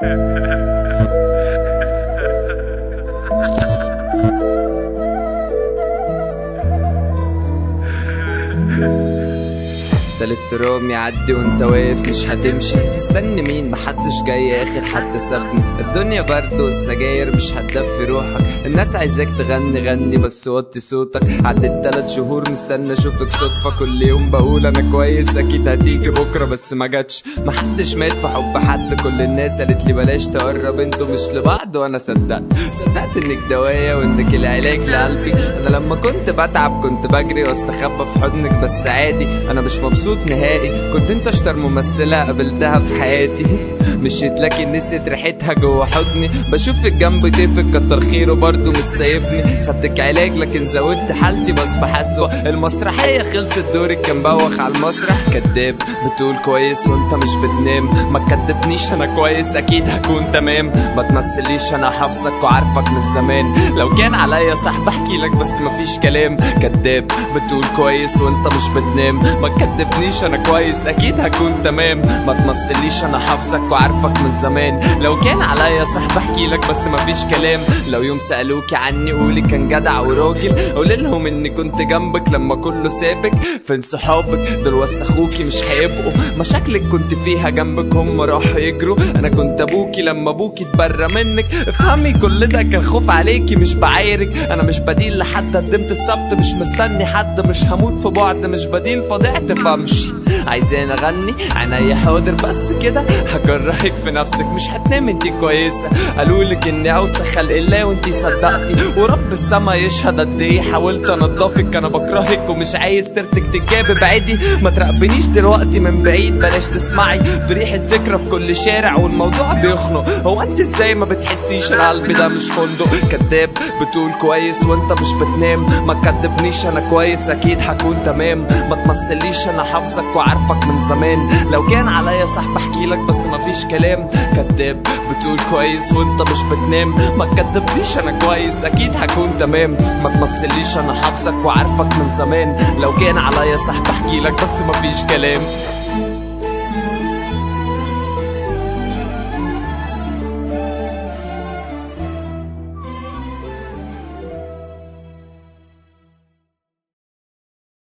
تالت رام يعدي وانت واقف مش هتمشي، مستني مين؟ محدش جاي، اخر حد سابني. الدنيا برد والسجاير مش هتدفي روحك، الناس عايزاك تغني غني بس وطي صوتك. عدت 3 شهور مستنى اشوفك صدفة، كل يوم بقول انا كويس اكيد هتيجي بكرة بس ما جاتش. محدش مات في حب حد، كل الناس قالت لي بلاش تقرب انتوا مش لبعض، وانا صدقت انك دوايا وانك العلاج لقلبي. انا لما كنت بتعب كنت بجري واستخبى في حضنك، بس عادي انا مش مبسوط نهائي. كنت انت اشطر ممثلة قابلتها في حياتي، مشيت لكن نسيت ريحتها جوا حضني. بشوفك جنب ضيفك كتر خيره برضه مش سايبني. خدتك علاج لكن زودت حالتي بصبح اسوأ. المسرحية خلصت دورك كان بوخ على المسرح. كداب بتقول كويس وانت مش بتنام، ما تكدبنيش انا كويس اكيد هكون تمام. ما تمثليش انا حافظك وعارفك من زمان، لو كان عليا صاحب احكي لك بس مفيش كلام. كداب بتقول كويس وانت مش بتنام، ما تكدبنيش انا كويس اكيد هكون تمام. ما تمثليش انا حافظك وعارفك من زمان، لو كان عليا صاحب احكي لك بس مفيش كلام. لو يوم سألوكي عني قولي كان جدع وراجل، قولي لهم اني كنت جنبك لما كله سابك. فين صحابك دول وسخوكي مش هيبقوا، مشاكلك كنت فيها جنبك هم راحوا يجروا. انا كنت ابوكي لما ابوكي اتبرى منك، افهمي كل ده كان خوف عليكي مش بعايرك. انا مش بديل لحد، قدمت السبت مش مستني حد، مش هموت في بعد مش بديل فضعت فامشي. عايزين اغني عينيا حاضر بس كده، هكرهك في نفسك مش هتنام انتي كويسه. قالولك اني اوسخ خلق الله وانتي صدقتي، ورب السما يشهد قد ايه حاولت انضفك. انا بكرهك ومش عايز سيرتك تتجاب بعيدي، ما تراقبنيش دلوقتي من بعيد بلاش تسمعي. في ريحه ذكرى في كل شارع والموضوع بيخنق، هو انت ازاي ما بتحسيش انا قلبي ده مش فندق؟ كداب بتقول كويس وانت مش بتنام، ما تكدبنيش انا كويس اكيد هكون تمام. ما تمثليش انا حافظك وعارفك من زمان، لو كان عليا صاحب احكي لك بس مفيش كلام. كداب بتقول كويس وانت مش بتنام، ما تكدبنيش انا كويس اكيد هكون تمام. ما تمثليش انا حافظك وعارفك من زمان، لو كان عليا صاحب احكي لك بس مفيش كلام.